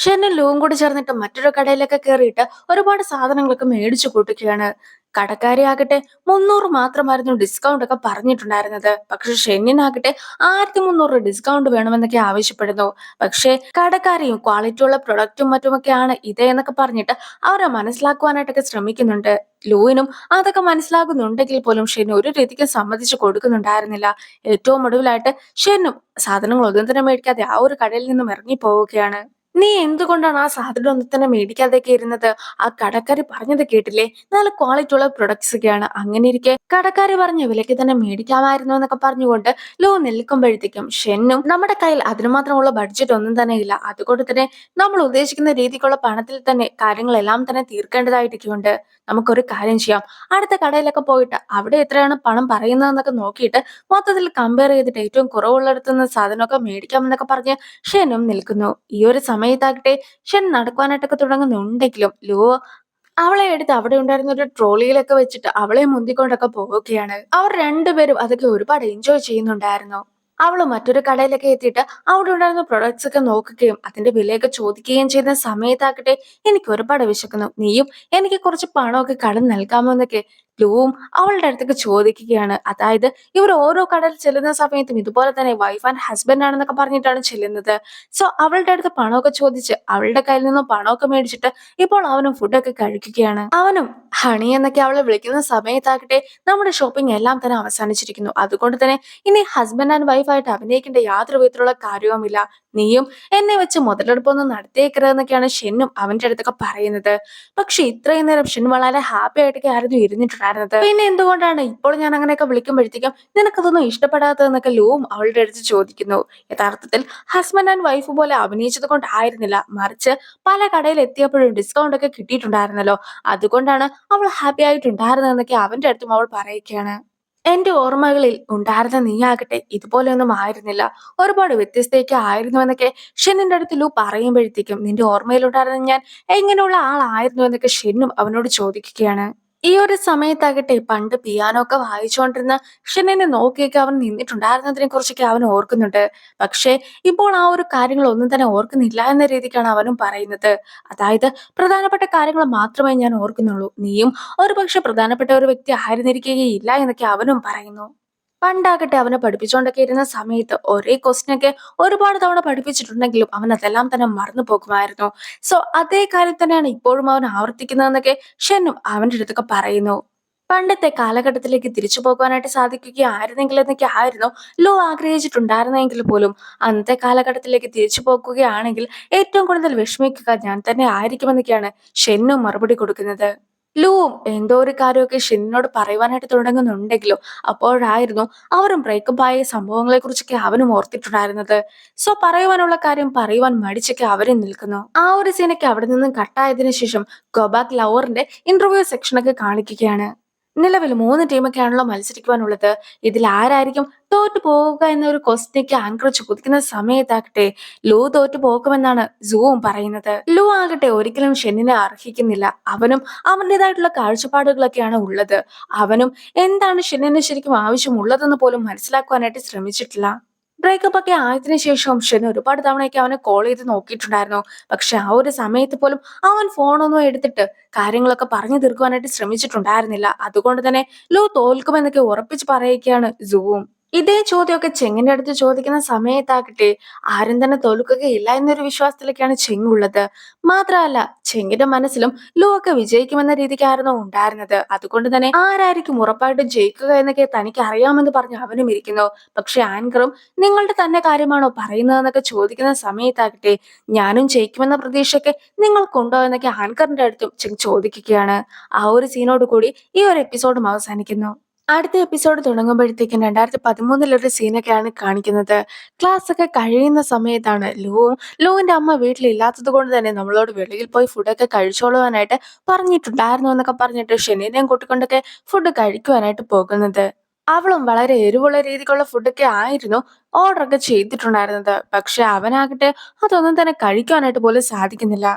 ഷെന്നും ലൂവും കൂടി ചേർന്നിട്ട് മറ്റൊരു കടയിലൊക്കെ കയറിയിട്ട് ഒരുപാട് സാധനങ്ങളൊക്കെ മേടിച്ചു കൂട്ടുകയാണ്. കടക്കാരിയാകട്ടെ 300 മാത്രമായിരുന്നു ഡിസ്കൗണ്ട് ഒക്കെ പറഞ്ഞിട്ടുണ്ടായിരുന്നത്. പക്ഷെ ഷെന്നിനാകട്ടെ 1300 ഡിസ്കൗണ്ട് വേണമെന്നൊക്കെ ആവശ്യപ്പെടുന്നു. പക്ഷേ കടക്കാരിയും ക്വാളിറ്റിയുള്ള പ്രൊഡക്റ്റും മറ്റുമൊക്കെയാണ് ഇത് എന്നൊക്കെ പറഞ്ഞിട്ട് അവരെ മനസ്സിലാക്കുവാനായിട്ടൊക്കെ ശ്രമിക്കുന്നുണ്ട്. ലൂവിനും അതൊക്കെ മനസ്സിലാകുന്നുണ്ടെങ്കിൽ പോലും ഷെന്നു ഒരു രീതിക്ക് സമ്മതിച്ചു കൊടുക്കുന്നുണ്ടായിരുന്നില്ല. ഏറ്റവും ഒടുവിലായിട്ട് ഷെന്നും സാധനങ്ങൾ ഒന്നും തന്നെ മേടിക്കാതെ ആ ഒരു കടയിൽ നിന്നും ഇറങ്ങി പോവുകയാണ്. നീ എന്തുകൊണ്ടാണ് ആ സാധനം ഒന്നും തന്നെ മേടിക്കാതെയൊക്കെ ഇരുന്നത്? ആ കടക്കാരി പറഞ്ഞത് കേട്ടില്ലേ? നല്ല ക്വാളിറ്റി ഉള്ള പ്രൊഡക്ട്സ് ഒക്കെയാണ്. അങ്ങനെ ഇരിക്കെ കടക്കാരി പറഞ്ഞ വിലയ്ക്ക് തന്നെ മേടിക്കാമായിരുന്നു എന്നൊക്കെ പറഞ്ഞുകൊണ്ട് ലോ നിൽക്കുമ്പോഴത്തേക്കും ഷെന്നും നമ്മുടെ കയ്യിൽ അതിന് മാത്രമുള്ള ബഡ്ജറ്റ് ഒന്നും തന്നെ ഇല്ല. അതുകൊണ്ട് തന്നെ നമ്മൾ ഉദ്ദേശിക്കുന്ന രീതിക്കുള്ള പണത്തിൽ തന്നെ കാര്യങ്ങളെല്ലാം തന്നെ തീർക്കേണ്ടതായിട്ടൊക്കെയുണ്ട്. നമുക്കൊരു കാര്യം ചെയ്യാം. അടുത്ത കടയിലൊക്കെ പോയിട്ട് അവിടെ എത്രയാണ് പണം പറയുന്നതെന്നൊക്കെ നോക്കിയിട്ട് മൊത്തത്തിൽ കമ്പയർ ചെയ്തിട്ട് ഏറ്റവും കുറവുള്ളിടത്ത് നിന്ന് സാധനമൊക്കെ മേടിക്കാമെന്നൊക്കെ പറഞ്ഞ് ഷെനും നിൽക്കുന്നു. ഈ ഒരു സമയത്താകട്ടെ ഷൻ നടക്കുവാനായിട്ടൊക്കെ തുടങ്ങുന്നുണ്ടെങ്കിലും ലോ അവളെ എടുത്ത് അവിടെ ഉണ്ടായിരുന്ന ഒരു ട്രോളിയിലൊക്കെ വെച്ചിട്ട് അവളെ മുന്തിക്കൊണ്ടൊക്കെ പോവുകയാണ്. അവർ രണ്ടുപേരും അതൊക്കെ ഒരുപാട് എൻജോയ് ചെയ്യുന്നുണ്ടായിരുന്നു. അവള് മറ്റൊരു കടയിലൊക്കെ എത്തിയിട്ട് അവിടെ ഉണ്ടായിരുന്ന പ്രൊഡക്ട്സ് ഒക്കെ നോക്കുകയും അതിന്റെ വിലയൊക്കെ ചോദിക്കുകയും ചെയ്യുന്ന സമയത്താകട്ടെ എനിക്ക് ഒരുപാട് വിശക്കുന്നു, നീയും എനിക്ക് കുറച്ച് പണമൊക്കെ കടം നൽകാമോ എന്നൊക്കെ ലൂവും അവളുടെ അടുത്തേക്ക് ചോദിക്കുകയാണ്. അതായത് ഇവർ ഓരോ കടയിൽ ചെല്ലുന്ന സമയത്തും ഇതുപോലെ തന്നെ വൈഫ് ആൻഡ് ഹസ്ബൻഡ് ആണെന്നൊക്കെ പറഞ്ഞിട്ടാണ് ചെല്ലുന്നത്. സോ അവളുടെ അടുത്ത് പണമൊക്കെ ചോദിച്ച് അവളുടെ കയ്യിൽ നിന്നും പണമൊക്കെ മേടിച്ചിട്ട് ഇപ്പോൾ അവനും ഫുഡൊക്കെ കഴിക്കുകയാണ്. അവനും ഹണി എന്നൊക്കെ അവളെ വിളിക്കുന്ന സമയത്താകട്ടെ നമ്മുടെ ഷോപ്പിംഗ് എല്ലാം തന്നെ അവസാനിച്ചിരിക്കുന്നു. അതുകൊണ്ട് തന്നെ ഇനി ഹസ്ബൻഡ് ആൻഡ് വൈഫ് ആയിട്ട് അഭിനയിക്കേണ്ട യാതൊരു വിധത്തിലുള്ള കാര്യവുമില്ല. നീയും എന്നെ വെച്ച് മുതലെടുപ്പൊന്നും നടത്തിയേക്കരുതെന്നൊക്കെയാണ് ഷെന്നും അവന്റെ അടുത്തൊക്കെ പറയുന്നത്. പക്ഷെ ഇത്രയും നേരം ഷെൻ വളരെ ഹാപ്പി ആയിട്ടൊക്കെ ആയിരുന്നു ഇരുന്നിട്ടുണ്ടായിരുന്നത്. പിന്നെ എന്തുകൊണ്ടാണ് ഇപ്പോൾ ഞാൻ അങ്ങനെയൊക്കെ വിളിക്കുമ്പോഴത്തേക്കും നിനക്കതൊന്നും ഇഷ്ടപ്പെടാത്തതെന്നൊക്കെ ലൂവും അവളുടെ അടുത്ത് ചോദിക്കുന്നു. യഥാർത്ഥത്തിൽ ഹസ്ബൻഡ് ആൻഡ് വൈഫ് പോലെ അഭിനയിച്ചത് കൊണ്ടായിരുന്നില്ല, മറിച്ച് പല കടയിൽ എത്തിയപ്പോഴും ഡിസ്കൗണ്ട് ഒക്കെ കിട്ടിയിട്ടുണ്ടായിരുന്നല്ലോ, അതുകൊണ്ടാണ് അവൾ ഹാപ്പി ആയിട്ടുണ്ടായിരുന്നതെന്നൊക്കെ അവന്റെ അടുത്തും അവൾ പറയുകയാണ്. എന്റെ ഓർമ്മകളിൽ ഉണ്ടായിരുന്ന നീയാകട്ടെ ഇതുപോലെയൊന്നും ആയിരുന്നില്ല, ഒരുപാട് വ്യത്യസ്തയൊക്കെ ആയിരുന്നു എന്നൊക്കെ ഷെന്നിന്റെ അടുത്ത് ലൂ പറയുമ്പോഴത്തേക്കും നിന്റെ ഓർമ്മയിലുണ്ടായിരുന്ന ഞാൻ എങ്ങനെയുള്ള ആളായിരുന്നു എന്നൊക്കെ ഷെന്നും അവനോട് ചോദിക്കുകയാണ്. ഈ ഒരു സമയത്താകട്ടെ പണ്ട് പിയാനോ ഒക്കെ വായിച്ചുകൊണ്ടിരുന്ന ഷെന്നിനെ നോക്കിയൊക്കെ അവൻ നിന്നിട്ടുണ്ടായിരുന്നതിനെ കുറിച്ചൊക്കെ അവൻ ഓർക്കുന്നുണ്ട്. പക്ഷേ ഇപ്പോൾ ആ ഒരു കാര്യങ്ങൾ ഒന്നും തന്നെ ഓർക്കുന്നില്ല എന്ന രീതിക്കാണ് അവനും പറയുന്നത്. അതായത് പ്രധാനപ്പെട്ട കാര്യങ്ങൾ മാത്രമേ ഞാൻ ഓർക്കുന്നുള്ളൂ, നീയും ഒരുപക്ഷെ പ്രധാനപ്പെട്ട ഒരു വ്യക്തി ആയിരുന്നിരിക്കുകയില്ല എന്നൊക്കെ അവനും പറയുന്നു. പണ്ടാകട്ടെ അവനെ പഠിപ്പിച്ചുകൊണ്ടൊക്കെ ഇരുന്ന സമയത്ത് ഒരേ ക്വസ്റ്റ്യൻ ഒക്കെ ഒരുപാട് തവണ പഠിപ്പിച്ചിട്ടുണ്ടെങ്കിലും അവൻ അതെല്ലാം തന്നെ മറന്നു പോകുമായിരുന്നു. സോ അതേ കാര്യം തന്നെയാണ് ഇപ്പോഴും അവൻ ആവർത്തിക്കുന്നതെന്നൊക്കെ ഷെന്നും അവന്റെ അടുത്തൊക്കെ പറയുന്നു. പണ്ടത്തെ കാലഘട്ടത്തിലേക്ക് തിരിച്ചു പോകുവാനായിട്ട് സാധിക്കുകയായിരുന്നെങ്കിൽ എന്നൊക്കെ ആയിരുന്നു ലോ ആഗ്രഹിച്ചിട്ടുണ്ടായിരുന്നെങ്കിൽ പോലും അന്നത്തെ കാലഘട്ടത്തിലേക്ക് തിരിച്ചു പോകുകയാണെങ്കിൽ ഏറ്റവും കൂടുതൽ വിഷമിക്കുക ഞാൻ തന്നെ ആയിരിക്കുമെന്നൊക്കെയാണ് ഷെന്നും മറുപടി കൊടുക്കുന്നത്. ലൂവും എന്തോ ഒരു കാര്യമൊക്കെ ഷെന്നിനോട് പറയുവാനായിട്ട് തുടങ്ങുന്നുണ്ടെങ്കിലും അപ്പോഴായിരുന്നു അവരും ബ്രേക്കപ്പ് ആയ സംഭവങ്ങളെ കുറിച്ചൊക്കെ അവനും ഓർത്തിട്ടുണ്ടായിരുന്നത്. സോ പറയുവാനുള്ള കാര്യം പറയുവാൻ മടിച്ചൊക്കെ അവരും നിൽക്കുന്നു. ആ ഒരു സീനൊക്കെ അവിടെ നിന്നും കട്ടായതിനു ശേഷം ഗോബാക്ക് ലവറിന്റെ ഇന്റർവ്യൂ സെക്ഷനൊക്കെ കാണിക്കുകയാണ്. നിലവിൽ 3 ടീമൊക്കെയാണല്ലോ മത്സരിക്കുവാനുള്ളത്. ഇതിൽ ആരായിരിക്കും തോറ്റു പോവുക എന്നൊരു ക്വസ്റ്റ്യനൊക്കെ ആങ്കർ ചോദിക്കുന്ന സമയത്താകട്ടെ ലൂ തോറ്റു പോകുമെന്നാണ് സൂവും പറയുന്നത്. ലൂ ആകട്ടെ ഒരിക്കലും ഷെന്നിനെ അർഹിക്കുന്നില്ല. അവനും അവന്റേതായിട്ടുള്ള കാഴ്ചപ്പാടുകളൊക്കെയാണ് ഉള്ളത്. അവനും എന്താണ് ഷെന്നിന് ശരിക്കും ആവശ്യമുള്ളതെന്ന് പോലും മനസ്സിലാക്കുവാനായിട്ട് ശ്രമിച്ചിട്ടില്ല. ബ്രേക്കപ്പ് ഒക്കെ ആയതിനു ശേഷം ഷെൻ ഒരുപാട് തവണയൊക്കെ അവനെ കോൾ ചെയ്ത് നോക്കിയിട്ടുണ്ടായിരുന്നു. പക്ഷെ ആ ഒരു സമയത്ത് പോലും അവൻ ഫോണൊന്നും എടുത്തിട്ട് കാര്യങ്ങളൊക്കെ പറഞ്ഞു തീർക്കുവാനായിട്ട് ശ്രമിച്ചിട്ടുണ്ടായിരുന്നില്ല. അതുകൊണ്ട് തന്നെ ലോ തോൽക്കുമെന്നൊക്കെ ഉറപ്പിച്ച് പറയുകയാണ് സൂവും. ഇതേ ചോദ്യമൊക്കെ ചെങ്ങിന്റെ അടുത്ത് ചോദിക്കുന്ന സമയത്താകട്ടെ ആരും തന്നെ തോൽക്കുകയില്ല എന്നൊരു വിശ്വാസത്തിലൊക്കെയാണ് ചെങ് ഉള്ളത്. മാത്രമല്ല ചെങ്ങിന്റെ മനസ്സിലും ലോ ഒക്കെ വിജയിക്കുമെന്ന രീതിക്കായിരുന്നു ഉണ്ടായിരുന്നത്. അതുകൊണ്ട് തന്നെ ആരായിരിക്കും ഉറപ്പായിട്ടും ജയിക്കുക എന്നൊക്കെ തനിക്ക് അറിയാമെന്ന് പറഞ്ഞ് അവനും ഇരിക്കുന്നു. പക്ഷെ ആങ്കറും നിങ്ങളുടെ തന്നെ കാര്യമാണോ പറയുന്നതെന്നൊക്കെ ചോദിക്കുന്ന സമയത്താകട്ടെ ഞാനും ജയിക്കുമെന്ന പ്രതീക്ഷയൊക്കെ നിങ്ങൾക്കുണ്ടോ എന്നൊക്കെ ആങ്കറിന്റെ അടുത്തും ചെങ് ചോദിക്കുകയാണ്. ആ ഒരു സീനോട് കൂടി ഈ ഒരു എപ്പിസോഡും അവസാനിക്കുന്നു. അടുത്ത എപ്പിസോഡ് തുടങ്ങുമ്പോഴത്തേക്കും 2013 സീനൊക്കെയാണ് കാണിക്കുന്നത്. ക്ലാസ് ഒക്കെ കഴിയുന്ന സമയത്താണ് ലൂവിന്റെ അമ്മ വീട്ടിലില്ലാത്തത് കൊണ്ട് തന്നെ നമ്മളോട് വെളിയിൽ പോയി ഫുഡൊക്കെ കഴിച്ചോളുവാനായിട്ട് പറഞ്ഞിട്ടുണ്ടായിരുന്നു എന്നൊക്കെ പറഞ്ഞിട്ട് ഷെനീനെയും കൂട്ടിക്കൊണ്ടൊക്കെ ഫുഡ് കഴിക്കുവാനായിട്ട് പോകുന്നത്. അവളും വളരെ എരിവുള്ള രീതിക്കുള്ള ഫുഡൊക്കെ ആയിരുന്നു ഓർഡർ ഒക്കെ ചെയ്തിട്ടുണ്ടായിരുന്നത്. പക്ഷെ അവനാകട്ടെ അതൊന്നും തന്നെ കഴിക്കാനായിട്ട് പോലും സാധിക്കുന്നില്ല.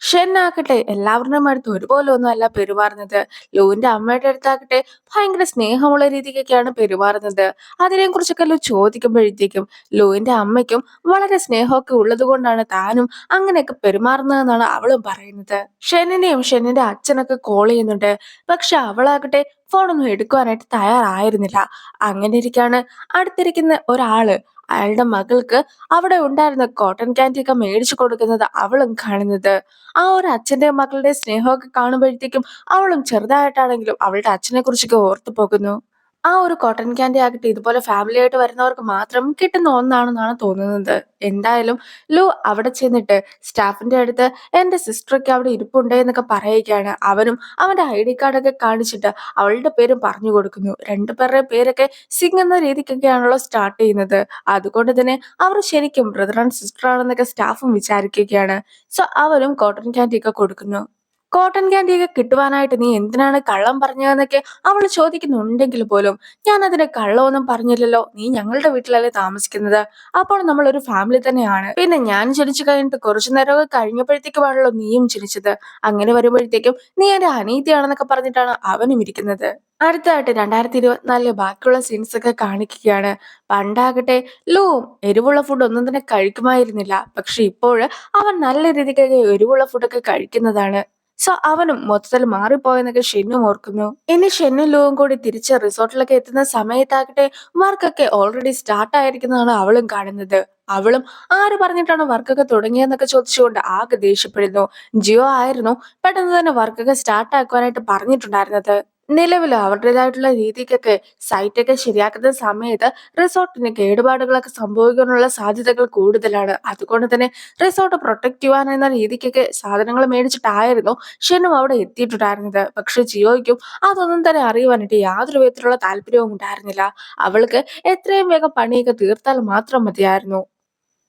ഷെന്നാകട്ടെ എല്ലാവരുടെയും അടുത്ത് ഒരുപോലെ ഒന്നും അല്ല പെരുമാറുന്നത്. ലൂവിന്റെ അമ്മയുടെ അടുത്താകട്ടെ ഭയങ്കര സ്നേഹമുള്ള രീതിക്കൊക്കെയാണ് പെരുമാറുന്നത്. അതിനെ കുറിച്ചൊക്കെ ലൂ ചോദിക്കുമ്പോഴത്തേക്കും ലൂവിന്റെ അമ്മയ്ക്കും വളരെ സ്നേഹമൊക്കെ ഉള്ളത് കൊണ്ടാണ് താനും അങ്ങനെയൊക്കെ പെരുമാറുന്നതെന്നാണ് അവളും പറയുന്നത്. ഷെന്നിനെയും ഷെന്നിന്റെ അച്ഛനൊക്കെ കോൾ ചെയ്യുന്നുണ്ട്. പക്ഷെ അവളാകട്ടെ ഫോണൊന്നും എടുക്കുവാനായിട്ട് തയ്യാറായിരുന്നില്ല. അങ്ങനെ ഇരിക്കാണ് അടുത്തിരിക്കുന്ന ഒരാള് അയാളുടെ മകൾക്ക് അവിടെ ഉണ്ടായിരുന്ന കോട്ടൺ ക്യാൻഡി ഒക്കെ മേടിച്ചു കൊടുക്കുന്നത് അവളും കാണുന്നത്. ആ ഒരു അച്ഛന്റെ മക്കളുടെ സ്നേഹമൊക്കെ കാണുമ്പോഴത്തേക്കും അവളും ചെറുതായിട്ടാണെങ്കിലും അവളുടെ അച്ഛനെ കുറിച്ചൊക്കെ ഓർത്തു പോകുന്നു. ആ ഒരു കോട്ടൺ ക്യാൻഡി ആകട്ടെ ഇതുപോലെ ഫാമിലി ആയിട്ട് വരുന്നവർക്ക് മാത്രം കിട്ടുന്ന ഒന്നാണെന്നാണ് തോന്നുന്നത്. എന്തായാലും ലു അവിടെ ചെന്നിട്ട് സ്റ്റാഫിന്റെ അടുത്ത് എന്റെ സിസ്റ്ററൊക്കെ അവിടെ ഇരിപ്പുണ്ട് എന്നൊക്കെ പറയുകയാണ്. അവനും അവന്റെ ID കാർഡൊക്കെ കാണിച്ചിട്ട് അവളുടെ പേരും പറഞ്ഞു കൊടുക്കുന്നു. രണ്ടുപേരുടെ പേരൊക്കെ സിംഗ് എന്ന രീതിക്കൊക്കെയാണല്ലോ സ്റ്റാർട്ട് ചെയ്യുന്നത്. അതുകൊണ്ട് തന്നെ അവർ ശരിക്കും ബ്രദർ ആൻഡ് സിസ്റ്റർ ആണെന്നൊക്കെ സ്റ്റാഫും വിചാരിക്കുകയാണ്. സോ അവരും കോട്ടൺ ക്യാൻഡി ഒക്കെ കൊടുക്കുന്നു. കോട്ടൺ ക്യാൻഡിയൊക്കെ കിട്ടുവാനായിട്ട് നീ എന്തിനാണ് കള്ളം പറഞ്ഞതെന്നൊക്കെ അവൾ ചോദിക്കുന്നുണ്ടെങ്കിൽ പോലും ഞാൻ അതിന് കള്ളമൊന്നും പറഞ്ഞില്ലല്ലോ, നീ ഞങ്ങളുടെ വീട്ടിലല്ലേ താമസിക്കുന്നത്, അപ്പോൾ നമ്മൾ ഒരു ഫാമിലി തന്നെയാണ്, പിന്നെ ഞാൻ ജനിച്ചു കഴിഞ്ഞിട്ട് കുറച്ചു നേരമൊക്കെ കഴിഞ്ഞപ്പോഴത്തേക്കുമാണല്ലോ നീയും ജനിച്ചത്, അങ്ങനെ വരുമ്പോഴത്തേക്കും നീ എന്റെ അനീതിയാണെന്നൊക്കെ പറഞ്ഞിട്ടാണ് അവനും ഇരിക്കുന്നത്. അടുത്തായിട്ട് 2024 ബാക്കിയുള്ള സീൻസ് ഒക്കെ കാണിക്കുകയാണ്. പണ്ടാകട്ടെ ലൂ എരിവുള്ള ഫുഡ് ഒന്നും തന്നെ കഴിക്കുമായിരുന്നില്ല. പക്ഷെ ഇപ്പോൾ അവൻ നല്ല രീതിക്കൊക്കെ എരിവുള്ള ഫുഡൊക്കെ കഴിക്കുന്നതാണ്. സോ അവനും മൊത്തത്തിൽ മാറിപ്പോയെന്നൊക്കെ ഷെന്നും ഓർക്കുന്നു. ഇനി ഷെന്നും ലൂവും കൂടി തിരിച്ച് റിസോർട്ടിലൊക്കെ എത്തുന്ന സമയത്താകട്ടെ വർക്കൊക്കെ ഓൾറെഡി സ്റ്റാർട്ട് ആയിരിക്കുന്നതാണ് അവളും കാണുന്നത്. അവളും ആര് പറഞ്ഞിട്ടാണ് വർക്കൊക്കെ തുടങ്ങിയെന്നൊക്കെ ചോദിച്ചുകൊണ്ട് ആകെ ദേഷ്യപ്പെടുന്നു. ജിയോ ആയിരുന്നു പെട്ടെന്ന് തന്നെ വർക്കൊക്കെ സ്റ്റാർട്ട് ആക്കുവാനായിട്ട് പറഞ്ഞിട്ടുണ്ടായിരുന്നത്. നിലവിൽ അവരുടേതായിട്ടുള്ള രീതിക്കൊക്കെ സൈറ്റൊക്കെ ശരിയാക്കുന്ന സമയത്ത് റിസോർട്ടിന് കേടുപാടുകളൊക്കെ സംഭവിക്കാനുള്ള സാധ്യതകൾ കൂടുതലാണ്. അതുകൊണ്ട് തന്നെ റിസോർട്ട് പ്രൊട്ടക്ട് ചെയ്യുവാൻ എന്ന രീതിക്കൊക്കെ സാധനങ്ങൾ മേടിച്ചിട്ടായിരുന്നു ഷെനും അവിടെ എത്തിയിട്ടുണ്ടായിരുന്നത്. പക്ഷെ ജിയോയ്ക്കും അതൊന്നും തന്നെ അറിയുവാനായിട്ട് യാതൊരു വിധത്തിലുള്ള താല്പര്യവും ഉണ്ടായിരുന്നില്ല. അവൾക്ക് എത്രയും വേഗം പണിയൊക്കെ തീർത്താൽ മാത്രം മതിയായിരുന്നു.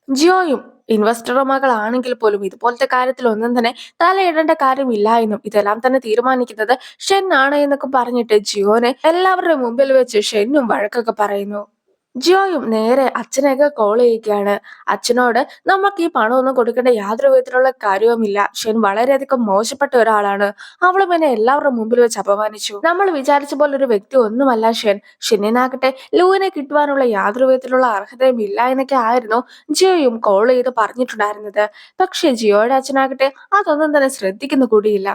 ജിയോയും ഇൻവെസ്റ്ററുടെ മകളാണെങ്കിൽ പോലും ഇതുപോലത്തെ കാര്യത്തിൽ ഒന്നും തന്നെ തലയിടേണ്ട കാര്യമില്ല എന്നും ഇതെല്ലാം തന്നെ തീരുമാനിക്കുന്നത് ഷെൻ ആണ് എന്നൊക്കെ പറഞ്ഞിട്ട് ജിയോനെ എല്ലാവരുടെ മുമ്പിൽ വെച്ച് ഷെന്നും വഴക്കൊക്കെ പറയുന്നു. ജിയോയും നേരെ അച്ഛനെയൊക്കെ കോൾ ചെയ്യുകയാണ്. അച്ഛനോട് നമുക്ക് ഈ പണമൊന്നും കൊടുക്കേണ്ട യാതൊരു വിധത്തിലുള്ള കാര്യവുമില്ല. ഷെൻ വളരെയധികം മോശപ്പെട്ട ഒരാളാണ്. അവളും എന്നെ എല്ലാവരുടെ മുമ്പിൽ വെച്ച് അപമാനിച്ചു. നമ്മൾ വിചാരിച്ച പോലെ ഒരു വ്യക്തി ഒന്നുമല്ല ഷെൻ. ഷെന്നിനാകട്ടെ ലൂവിനെ കിട്ടുവാനുള്ള യാതൊരു വിധത്തിലുള്ള അർഹതയും ഇല്ല എന്നൊക്കെ ആയിരുന്നു ജിയോയും കോൾ ചെയ്ത് പറഞ്ഞിട്ടുണ്ടായിരുന്നത്. പക്ഷെ ജിയോയുടെ അച്ഛനാകട്ടെ അതൊന്നും തന്നെ ശ്രദ്ധിക്കുന്നു കൂടിയില്ല.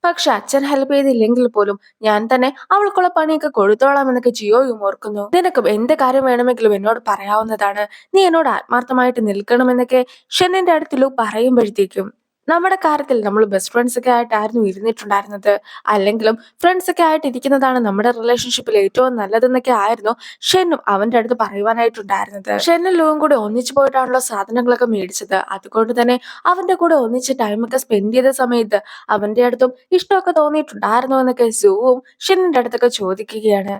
പക്ഷെ അച്ഛൻ ഹെൽപ്പ് ചെയ്തില്ലെങ്കിൽ പോലും ഞാൻ തന്നെ അവൾക്കുള്ള പണിയൊക്കെ കൊടുത്തോളാം എന്നൊക്കെ ജിയോയും ഓർക്കുന്നു. നിനക്കും എന്ത് കാര്യം വേണമെങ്കിലും എന്നോട് പറയാവുന്നതാണ്, നീ എന്നോട് ആത്മാർത്ഥമായിട്ട് നിൽക്കണമെന്നൊക്കെ ഷെന്നിന്റെ അടുത്ത് ലൂ പറയുമ്പോഴത്തേക്കും നമ്മുടെ കാര്യത്തിൽ നമ്മൾ ബെസ്റ്റ് ഫ്രണ്ട്സ് ഒക്കെ ആയിട്ടായിരുന്നു ഇരുന്നിട്ടുണ്ടായിരുന്നത്. അല്ലെങ്കിലും ഫ്രണ്ട്സ് ഒക്കെ ആയിട്ട് ഇരിക്കുന്നതാണ് നമ്മുടെ റിലേഷൻഷിപ്പിൽ ഏറ്റവും നല്ലതെന്നൊക്കെ ആയിരുന്നു ഷെന്നും അവന്റെ അടുത്ത് പറയുവാനായിട്ടുണ്ടായിരുന്നത്. ഷെന്നും ലൂവും കൂടെ ഒന്നിച്ചു പോയിട്ടാണല്ലോ സാധനങ്ങളൊക്കെ മേടിച്ചത്. അതുകൊണ്ട് തന്നെ അവന്റെ കൂടെ ഒന്നിച്ച് ടൈമൊക്കെ സ്പെൻഡ് ചെയ്ത സമയത്ത് അവന്റെ അടുത്തും ഇഷ്ടമൊക്കെ തോന്നിയിട്ടുണ്ടായിരുന്നോ എന്നൊക്കെ സൂവും ഷെന്നിന്റെ അടുത്തൊക്കെ ചോദിക്കുകയാണ്.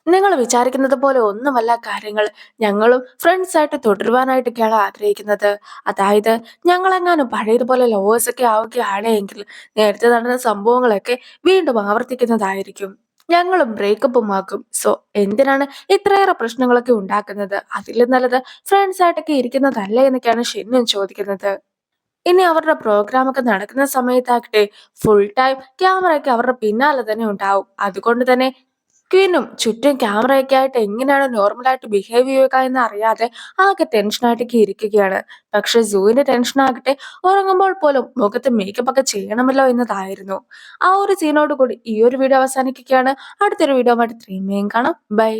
നിങ്ങൾ വിചാരിക്കുന്നത് പോലെ ഒന്നുമല്ല കാര്യങ്ങൾ. ഞങ്ങളും ഫ്രണ്ട്സ് ആയിട്ട് തുടരുവാനായിട്ടൊക്കെയാണ് ആഗ്രഹിക്കുന്നത്. അതായത് ഞങ്ങളെങ്ങാനും പഴയതുപോലെ ലവേഴ്സ് ഒക്കെ ആവുകയാണ് എങ്കിൽ നേരത്തെ നടന്ന സംഭവങ്ങളൊക്കെ വീണ്ടും ആവർത്തിക്കുന്നതായിരിക്കും. ഞങ്ങളും ബ്രേക്കപ്പും ആക്കും. സോ എന്തിനാണ് ഇത്രയേറെ പ്രശ്നങ്ങളൊക്കെ ഉണ്ടാക്കുന്നത്? അതിലും നല്ലത് ഫ്രണ്ട്സ് ആയിട്ടൊക്കെ ഇരിക്കുന്നതല്ലേ എന്നൊക്കെയാണ് ഷെന്നും ചോദിക്കുന്നത്. ഇനി അവരുടെ പ്രോഗ്രാം ഒക്കെ നടക്കുന്ന സമയത്താകട്ടെ ഫുൾ ടൈം ക്യാമറയൊക്കെ അവരുടെ പിന്നാലെ തന്നെ ഉണ്ടാവും. അതുകൊണ്ട് തന്നെ ക്വീനും ചുറ്റും ക്യാമറയൊക്കെ ആയിട്ട് എങ്ങനെയാണ് നോർമലായിട്ട് ബിഹേവ് ചെയ്യുക എന്ന് അറിയാതെ ആകെ ടെൻഷനായിട്ടൊക്കെ ഇരിക്കുകയാണ്. പക്ഷെ സൂവിന്റെ ടെൻഷനാകട്ടെ ഉറങ്ങുമ്പോൾ പോലും മുഖത്ത് മേക്കപ്പ് ഒക്കെ ചെയ്യണമല്ലോ എന്നതായിരുന്നു. ആ ഒരു സീനോട് കൂടി ഈ ഒരു വീഡിയോ അവസാനിക്കുകയാണ്. അടുത്തൊരു വീഡിയോ ആയിട്ട് 3 കാണാം. ബൈ.